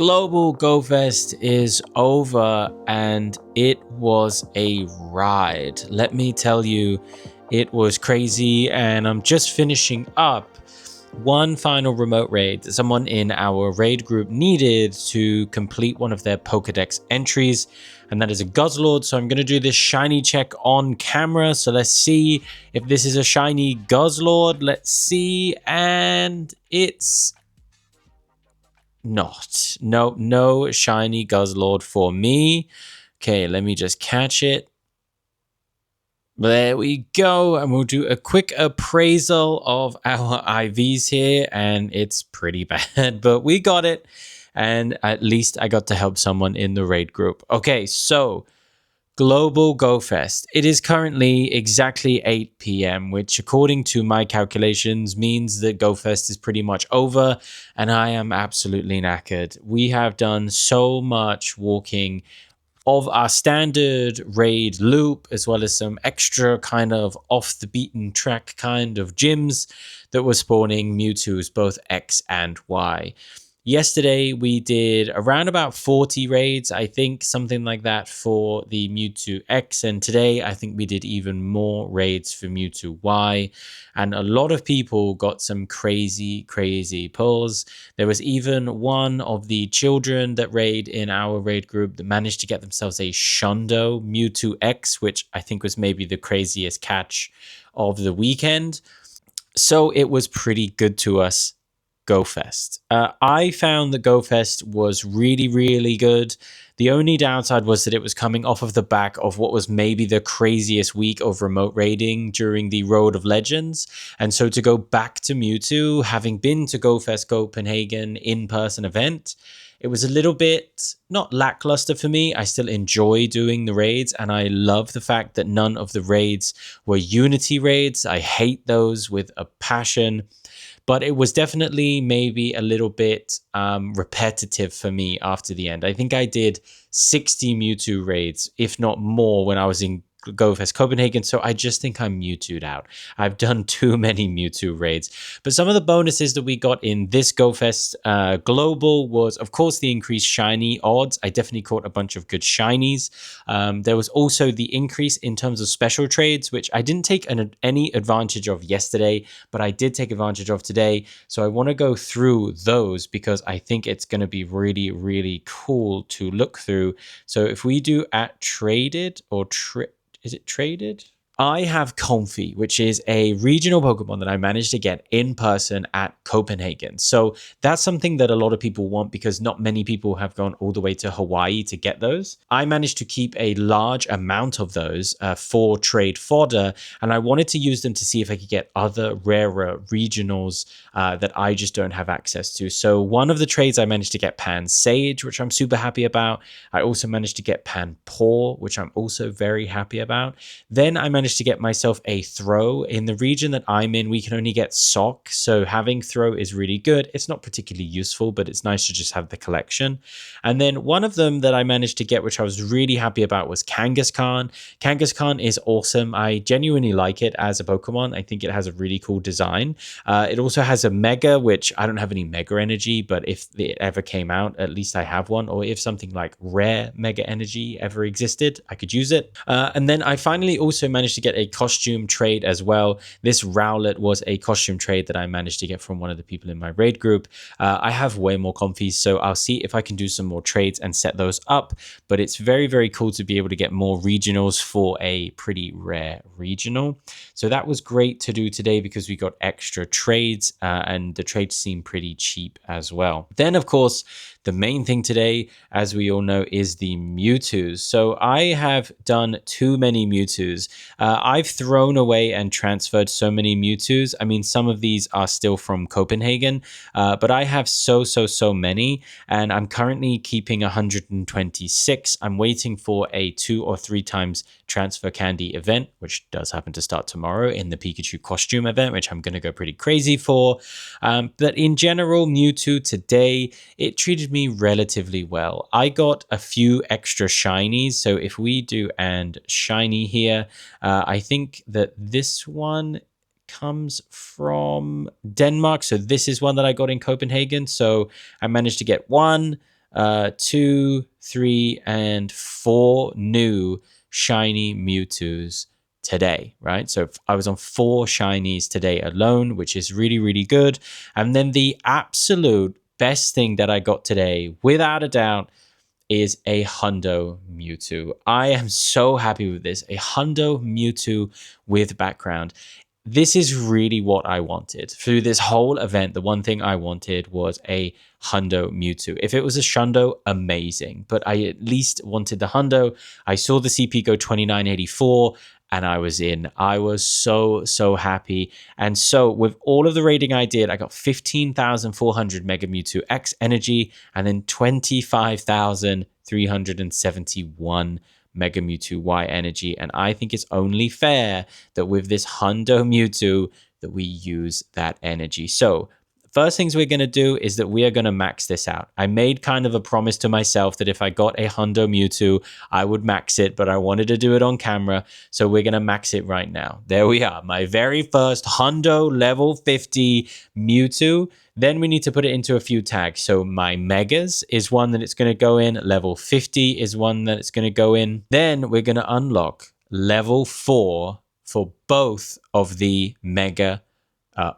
Global Go Fest is over and it was a ride. Let me tell you, it was crazy, and I'm just finishing up one final remote raid that someone in our raid group needed to complete one of their Pokedex entries, and that is a Guzzlord. So I'm going to do this shiny check on camera. So let's see if this is a shiny Guzzlord. Let's see, and it's not. No shiny Guzzlord for me. Okay, let me just catch it. There we go, and we'll do a quick appraisal of our IVs here, and it's pretty bad, but we got it, and at least I got to help someone in the raid group. Okay, so Global Go Fest. It is currently exactly 8 p.m., which according to my calculations means that Go Fest is pretty much over, and I am absolutely knackered. We have done so much walking of our standard raid loop, as well as some extra kind of off the beaten track kind of gyms that were spawning Mewtwo's both X and Y. Yesterday we did around about 40 raids, I think, something like that for the Mewtwo X, and today I think we did even more raids for Mewtwo Y, and a lot of people got some crazy pulls. There was even one of the children that raid in our raid group that managed to get themselves a Shundo Mewtwo X, which I think was maybe the craziest catch of the weekend. So it was pretty good to us. Go Fest. I found that Go Fest was really good. The only downside was that it was coming off of the back of what was maybe the craziest week of remote raiding during the Road of Legends. And so to go back to Mewtwo, having been to Go Fest Copenhagen in-person event, it was a little bit not lackluster for me. I still enjoy doing the raids, and I love the fact that none of the raids were Unity raids. I hate those with a passion. But it was definitely maybe a little bit repetitive for me after the end. I think I did 60 Mewtwo raids, if not more, when I was in Go Fest Copenhagen, so I just think I'm Mewtwo'd out. I've done too many Mewtwo raids. But some of the bonuses that we got in this Go Fest Global was, of course, the increased shiny odds. I definitely caught a bunch of good shinies. There was also the increase in terms of special trades, which I didn't take any advantage of yesterday, but I did take advantage of today. So I want to go through those because I think it's going to be really cool to look through. So if we do at traded or is it traded? I have Comfy, which is a regional Pokemon that I managed to get in person at Copenhagen. So that's something that a lot of people want because not many people have gone all the way to Hawaii to get those. I managed to keep a large amount of those for trade fodder, and I wanted to use them to see if I could get other rarer regionals that I just don't have access to. So one of the trades I managed to get Pan Sage, which I'm super happy about. I also managed to get Pan Paw, which I'm also very happy about. Then I managed to get myself a Throw. In the region that I'm in, we can only get Sock, so having Throw is really good. It's not particularly useful, but it's nice to just have the collection. And then one of them that I managed to get, which I was really happy about, was Kangaskhan. Kangaskhan is awesome. I genuinely like it as a Pokemon. I think it has a really cool design. It also has a Mega, which I don't have any Mega Energy, but if it ever came out, at least I have one. Or if something like Rare Mega Energy ever existed, I could use it. And then I finally also managed to get a costume trade as well. This Rowlet was a costume trade that I managed to get from one of the people in my raid group. I have way more Comfies, so I'll see if I can do some more trades and set those up. But it's very cool to be able to get more regionals for a pretty rare regional. So that was great to do today because we got extra trades and the trades seem pretty cheap as well. Then, of course, the main thing today, as we all know, is the Mewtwo's. So I have done too many Mewtwo's. I've thrown away and transferred so many Mewtwo's. I mean, some of these are still from Copenhagen, but I have so many, and I'm currently keeping 126. I'm waiting for a 2 or 3 times transfer candy event, which does happen to start tomorrow in the Pikachu costume event, which I'm going to go pretty crazy for. But in general, Mewtwo today, it treated me relatively well. I got a few extra shinies. So if we do and shiny here, I think that this one comes from Denmark. So this is one that I got in Copenhagen. So I managed to get one, 2, 3, and 4 new shiny Mewtwo's today, right? So I was on 4 shinies today alone, which is really, really good. And then the absolute best thing that I got today, without a doubt, is a Hundo Mewtwo. I am so happy with this. A Hundo Mewtwo with background. This is really what I wanted. Through this whole event, the one thing I wanted was a Hundo Mewtwo. If it was a Shundo, amazing. But I at least wanted the Hundo. I saw the CP go 2984 and I was in. I was so happy. And so with all of the raiding I did, I got 15,400 Mega Mewtwo X energy and then 25,371 Mega Mewtwo Y energy. And I think it's only fair that with this Hundo Mewtwo that we use that energy. So first things we're going to do is that we are going to max this out. I made kind of a promise to myself that if I got a Hundo Mewtwo, I would max it, but I wanted to do it on camera. So we're going to max it right now. There we are. My very first Hundo level 50 Mewtwo. Then we need to put it into a few tags. So my Megas is one that it's going to go in. Level 50 is one that it's going to go in. Then we're going to unlock level 4 for both of the Mega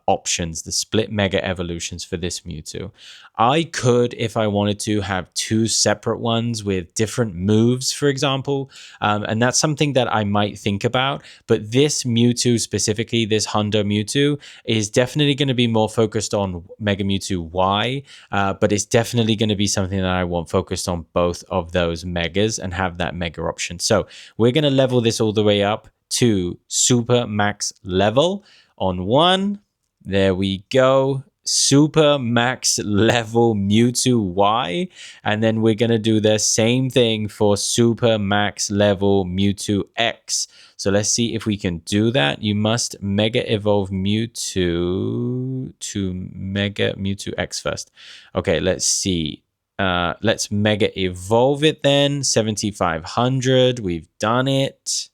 options, the split Mega evolutions for this Mewtwo. I could, if I wanted to, have 2 separate ones with different moves, for example, and that's something that I might think about. But this Mewtwo specifically, this Hundo Mewtwo, is definitely going to be more focused on Mega Mewtwo Y, but it's definitely going to be something that I want focused on both of those Megas and have that Mega option. So we're going to level this all the way up to Super Max level on 1. There we go. Super max level Mewtwo Y. And then we're going to do the same thing for super max level Mewtwo X. So let's see if we can do that. You must Mega Evolve Mewtwo to Mega Mewtwo X first. Okay, let's see. Let's Mega Evolve it then. 7,500. We've done it.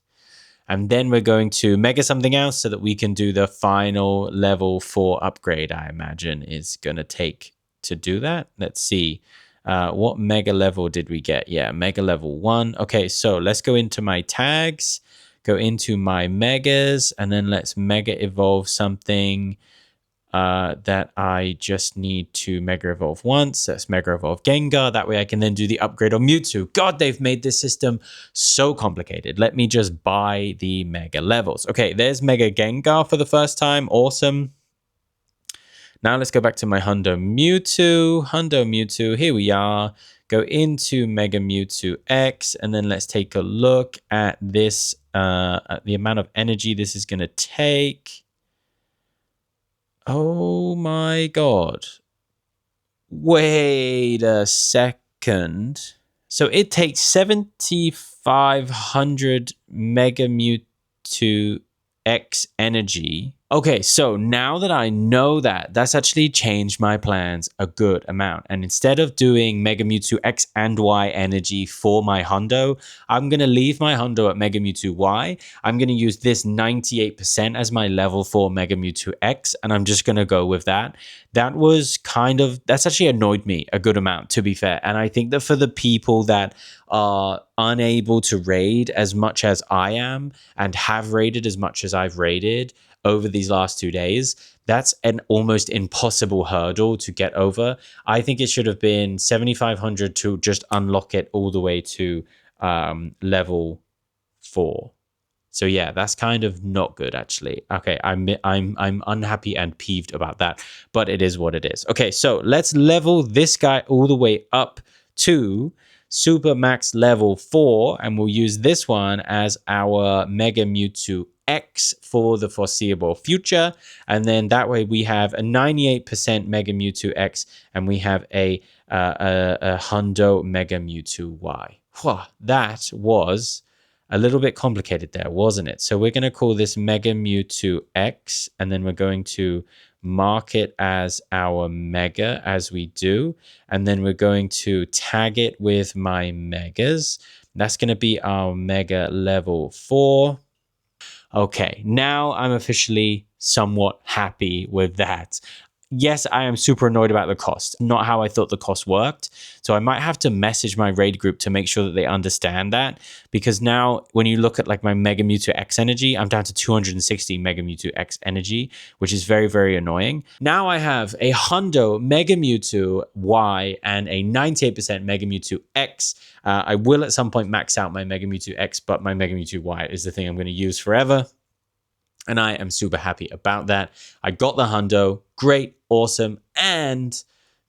And then we're going to Mega something else so that we can do the final level 4 upgrade, I imagine, is going to take to do that. Let's see. What Mega level did we get? Yeah, Mega level 1. Okay, so let's go into my tags, go into my Megas, and then let's Mega Evolve something that I just need to Mega Evolve once. That's Mega Evolve Gengar. That way I can then do the upgrade on Mewtwo. God, they've made this system so complicated. Let me just buy the Mega levels. Okay, there's Mega Gengar for the first time. Awesome. Now let's go back to my Hundo Mewtwo. Hundo Mewtwo, here we are. Go into Mega Mewtwo X, and then let's take a look at this, at the amount of energy this is going to take. Oh my god. Wait a second. So it takes 7,500 Mega Mewtwo X energy. Okay, so now that I know that, that's actually changed my plans a good amount. And instead of doing Mega Mewtwo X and Y energy for my Hundo, I'm going to leave my Hundo at Mega Mewtwo Y. I'm going to use this 98% as my level 4 Mega Mewtwo X, and I'm just going to go with that. That was kind of, that's actually annoyed me a good amount, to be fair. And I think that for the people that are unable to raid as much as I am and have raided as much as I've raided over these last 2 days, that's an almost impossible hurdle to get over. I think it should have been 7,500 to just unlock it all the way to level 4. So yeah, that's kind of not good actually. Okay, I'm unhappy and peeved about that, but it is what it is. Okay, so let's level this guy all the way up to Super Max level 4, and we'll use this one as our Mega Mewtwo X for the foreseeable future. And then that way we have a 98% Mega Mewtwo X, and we have a Hundo Mega Mewtwo Y. Whew, that was a little bit complicated there, wasn't it? So we're going to call this Mega Mewtwo X, and then we're going to mark it as our Mega as we do. And then we're going to tag it with my Megas. That's going to be our Mega level 4. Okay, now I'm officially somewhat happy with that. yes, I am super annoyed about the cost, not how I thought the cost worked. So I might have to message my raid group to make sure that they understand that, because now when you look at like my Mega Mewtwo X energy, I'm down to 260 Mega Mewtwo X energy, which is very, very annoying. Now I have a Hundo Mega Mewtwo Y and a 98% Mega Mewtwo X. I will at some point max out my Mega Mewtwo X, but my Mega Mewtwo Y is the thing I'm going to use forever. And I am super happy about that. I got the Hundo. Great, awesome. And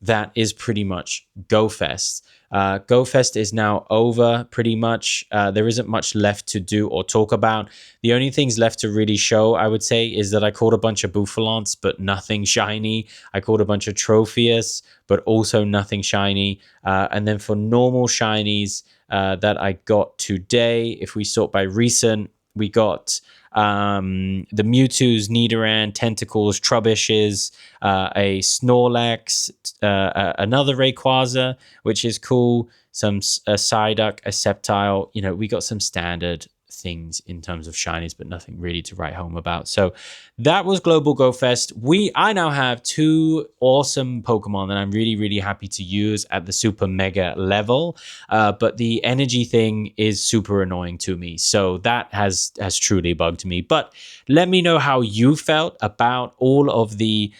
that is pretty much GoFest. GoFest is now over pretty much. There isn't much left to do or talk about. The only things left to really show, I would say, is that I caught a bunch of Bouffalants, but nothing shiny. I caught a bunch of Tropheus, but also nothing shiny. And then for normal shinies that I got today, if we sort by recent, we got the Mewtwo's, Nidoran, Tentacles, Trubbishes, a Snorlax, another Rayquaza, which is cool, some a Psyduck, a Sceptile. You know, we got some standard things in terms of shinies, but nothing really to write home about. So that was Global Go Fest. I now have 2 awesome Pokemon that I'm really, really happy to use at the super mega level. But the energy thing is super annoying to me. So that has truly bugged me. But let me know how you felt about all of the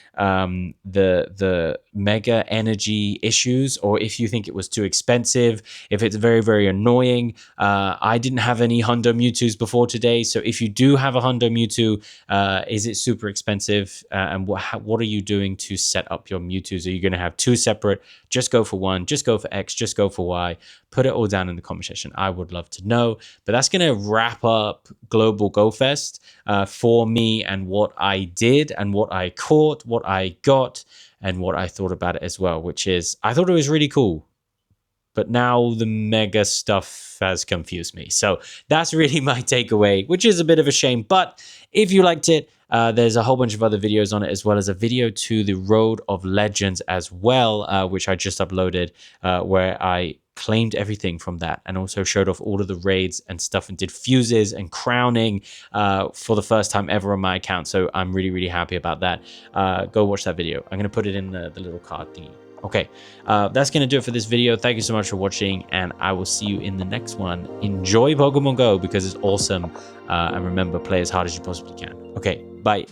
mega energy issues, or if you think it was too expensive, if it's very, very annoying. I didn't have any Hundo Mewtwo's before today, so if you do have a Hundo Mewtwo, is it super expensive? And what are you doing to set up your Mewtwo's? Are you going to have 2 separate? Just go for one, just go for X, just go for Y. Put it all down in the comment section. I would love to know. But that's going to wrap up Global Go Fest for me, and what I did and what I caught, what I got, and what I thought about it as well, which is I thought it was really cool. But now the mega stuff has confused me. So that's really my takeaway, which is a bit of a shame. But if you liked it, there's a whole bunch of other videos on it, as well as a video to the Road of Legends as well, which I just uploaded, where I claimed everything from that and also showed off all of the raids and stuff and did fuses and crowning for the first time ever on my account. So I'm really, really happy about that. Go watch that video. I'm going to put it in the little card thingy. Okay, that's going to do it for this video. Thank you so much for watching, and I will see you in the next one. Enjoy Pokemon Go because it's awesome. And remember, play as hard as you possibly can. Okay, bye.